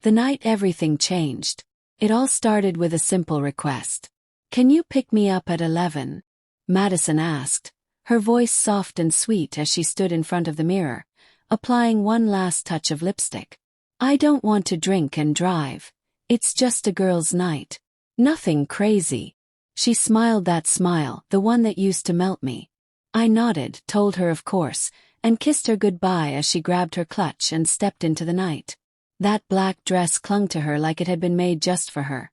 The night everything changed. It all started with a simple request. "Can you pick me up at 11? Madison asked, her voice soft and sweet as she stood in front of the mirror, applying one last touch of lipstick. "I don't want to drink and drive. It's just a girls' night. Nothing crazy." She smiled that smile, the one that used to melt me. I nodded, told her of course, and kissed her goodbye as she grabbed her clutch and stepped into the night. That black dress clung to her like it had been made just for her,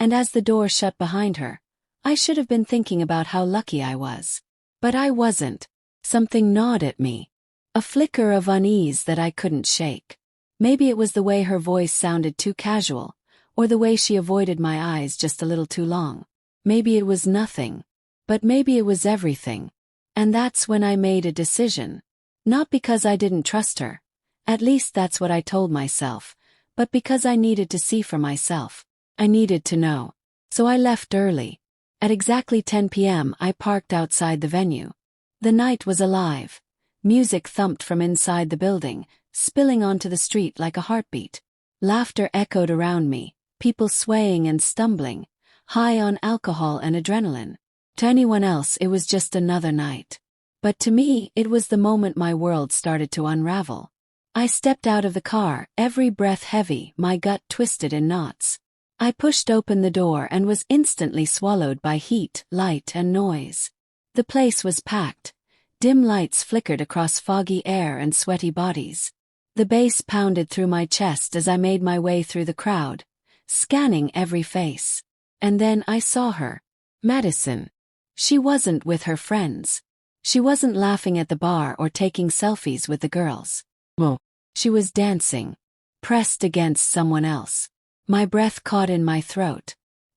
and as the door shut behind her, I should have been thinking about how lucky I was. But I wasn't. Something gnawed at me. A flicker of unease that I couldn't shake. Maybe it was the way her voice sounded too casual, or the way she avoided my eyes just a little too long. Maybe it was nothing. But maybe it was everything. And that's when I made a decision. Not because I didn't trust her. At least that's what I told myself. But because I needed to see for myself. I needed to know. So I left early. At exactly 10 p.m. I parked outside the venue. The night was alive. Music thumped from inside the building, spilling onto the street like a heartbeat. Laughter echoed around me, people swaying and stumbling, high on alcohol and adrenaline. To anyone else it was just another night. But to me it was the moment my world started to unravel. I stepped out of the car, every breath heavy, my gut twisted in knots. I pushed open the door and was instantly swallowed by heat, light, and noise. The place was packed. Dim lights flickered across foggy air and sweaty bodies. The bass pounded through my chest as I made my way through the crowd, scanning every face. And then I saw her. Madison. She wasn't with her friends. She wasn't laughing at the bar or taking selfies with the girls. Well, she was dancing, pressed against someone else. My breath caught in my throat.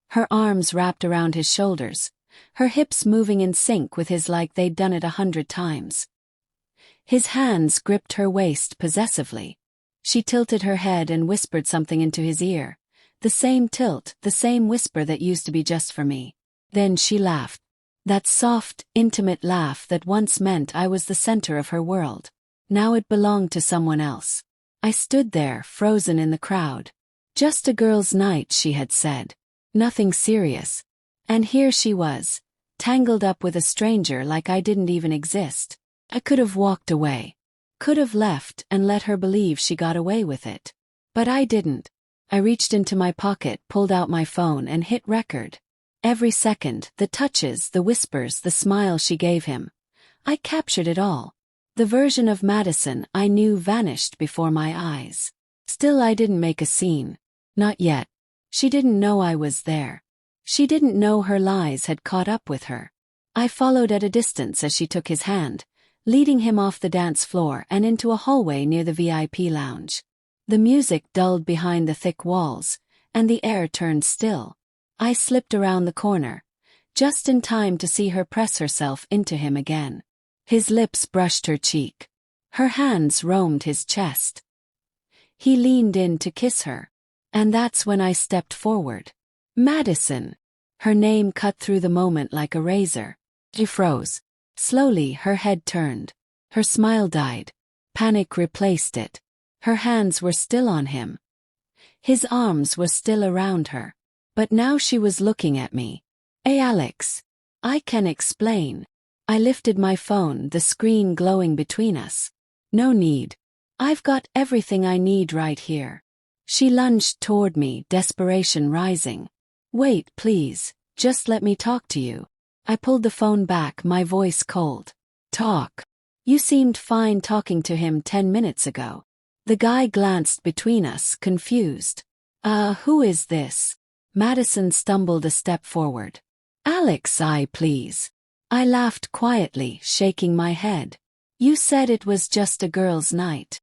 Her arms wrapped around his shoulders, her hips moving in sync with his like they'd done it 100 times. His hands gripped her waist possessively. She tilted her head and whispered something into his ear. The same tilt, the same whisper that used to be just for me. Then she laughed. That soft, intimate laugh that once meant I was the center of her world. Now it belonged to someone else. I stood there, frozen in the crowd. Just a girl's night, she had said. Nothing serious. And here she was, tangled up with a stranger like I didn't even exist. I could have walked away. Could have left and let her believe she got away with it. But I didn't. I reached into my pocket, pulled out my phone and hit record. Every second, the touches, the whispers, the smile she gave him. I captured it all. The version of Madison I knew vanished before my eyes. Still I didn't make a scene. Not yet. She didn't know I was there. She didn't know her lies had caught up with her. I followed at a distance as she took his hand, leading him off the dance floor and into a hallway near the VIP lounge. The music dulled behind the thick walls, and the air turned still. I slipped around the corner, just in time to see her press herself into him again. His lips brushed her cheek. Her hands roamed his chest. He leaned in to kiss her. And that's when I stepped forward. Madison. Her name cut through the moment like a razor. She froze. Slowly her head turned. Her smile died. Panic replaced it. Her hands were still on him. His arms were still around her. But now she was looking at me. "Hey Alex. I can explain." I lifted my phone, the screen glowing between us. "No need. I've got everything I need right here." She lunged toward me, desperation rising. "Wait, please. Just let me talk to you." I pulled the phone back, my voice cold. "Talk. You seemed fine talking to him 10 minutes ago." The guy glanced between us, confused. Who is this?" Madison stumbled a step forward. "Alex, please." I laughed quietly, shaking my head. "You said it was just a girls' night."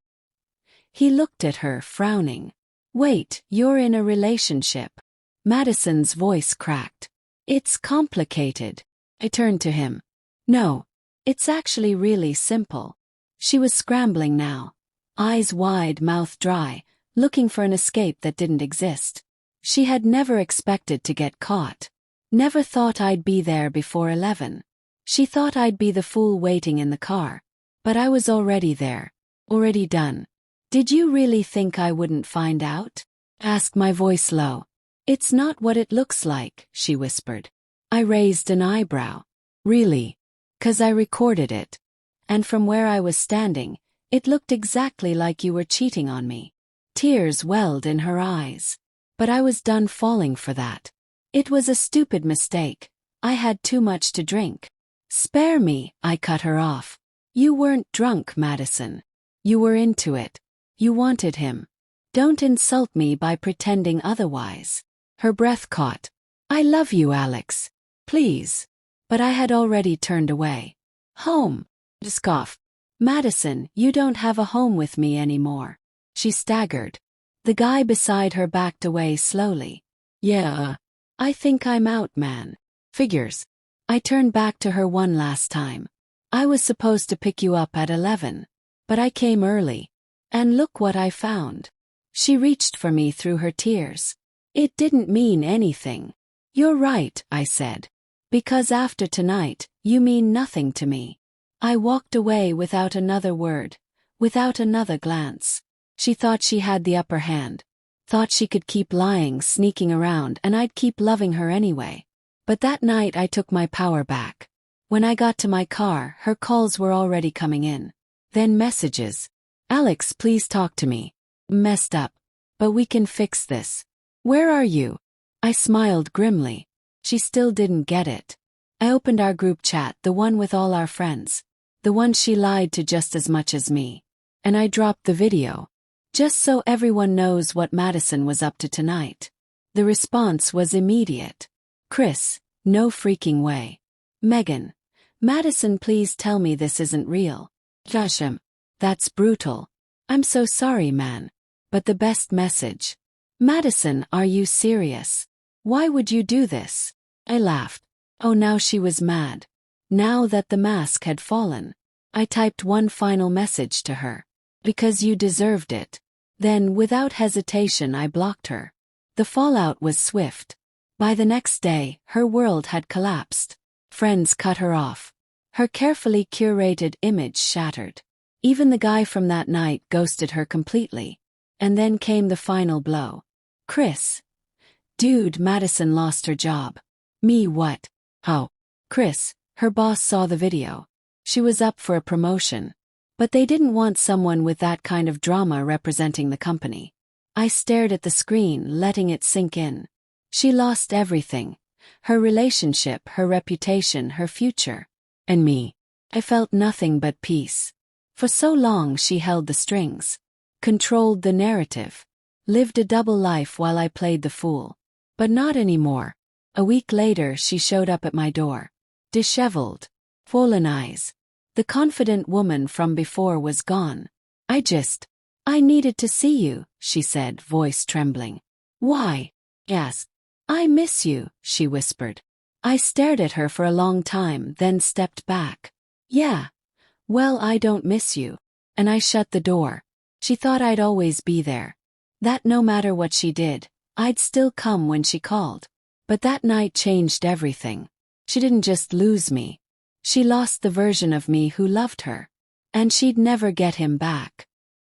He looked at her, frowning. "Wait, you're in a relationship." Madison's voice cracked. "It's complicated." I turned to him. "No. It's actually really simple." She was scrambling now. Eyes wide, mouth dry, looking for an escape that didn't exist. She had never expected to get caught. Never thought I'd be there before 11. She thought I'd be the fool waiting in the car. But I was already there. Already done. "Did you really think I wouldn't find out?" asked my voice low. It's not what it looks like, she whispered. I raised an eyebrow. Really? 'Cause I recorded it. And from where I was standing, it looked exactly like you were cheating on me. Tears welled in her eyes. But I was done falling for that. It was a stupid mistake. I had too much to drink. Spare me, I cut her off. You weren't drunk, Madison. You were into it. You wanted him. Don't insult me by pretending otherwise. Her breath caught. I love you, Alex. Please. But I had already turned away. Home. Scoff. Madison, you don't have a home with me anymore. She staggered. The guy beside her backed away slowly. Yeah. I think I'm out, man. Figures. I turned back to her one last time. I was supposed to pick you up at 11. But I came early. And look what I found. She reached for me through her tears. It didn't mean anything. You're right, I said. Because after tonight, you mean nothing to me. I walked away without another word, without another glance. She thought she had the upper hand. Thought she could keep lying, sneaking around, and I'd keep loving her anyway. But that night I took my power back. When I got to my car, her calls were already coming in. Then messages. Alex, please talk to me. Messed up. But we can fix this. Where are you? I smiled grimly. She still didn't get it. I opened our group chat, the one with all our friends. The one she lied to just as much as me. And I dropped the video. Just so everyone knows what Madison was up to tonight. The response was immediate. Chris, no freaking way. Megan, Madison, please tell me this isn't real. Josham, that's brutal. I'm so sorry, man. But the best message. Madison, are you serious? Why would you do this? I laughed. Oh, now she was mad. Now that the mask had fallen. I typed one final message to her. Because you deserved it. Then, without hesitation, I blocked her. The fallout was swift. By the next day, her world had collapsed. Friends cut her off. Her carefully curated image shattered. Even the guy from that night ghosted her completely. And then came the final blow. Chris. Dude, Madison lost her job. Me what? How? Chris, her boss saw the video. She was up for a promotion. But they didn't want someone with that kind of drama representing the company. I stared at the screen, letting it sink in. She lost everything. Her relationship, her reputation, her future. And me. I felt nothing but peace. For so long she held the strings. Controlled the narrative. Lived a double life while I played the fool. But not anymore. A week later she showed up at my door. Disheveled. Fallen eyes. The confident woman from before was gone. I needed to see you, she said, voice trembling. Why? Asked. I miss you, she whispered. I stared at her for a long time, then stepped back. Yeah. Well, I don't miss you. And I shut the door. She thought I'd always be there. That no matter what she did, I'd still come when she called. But that night changed everything. She didn't just lose me. She lost the version of me who loved her. And she'd never get him back.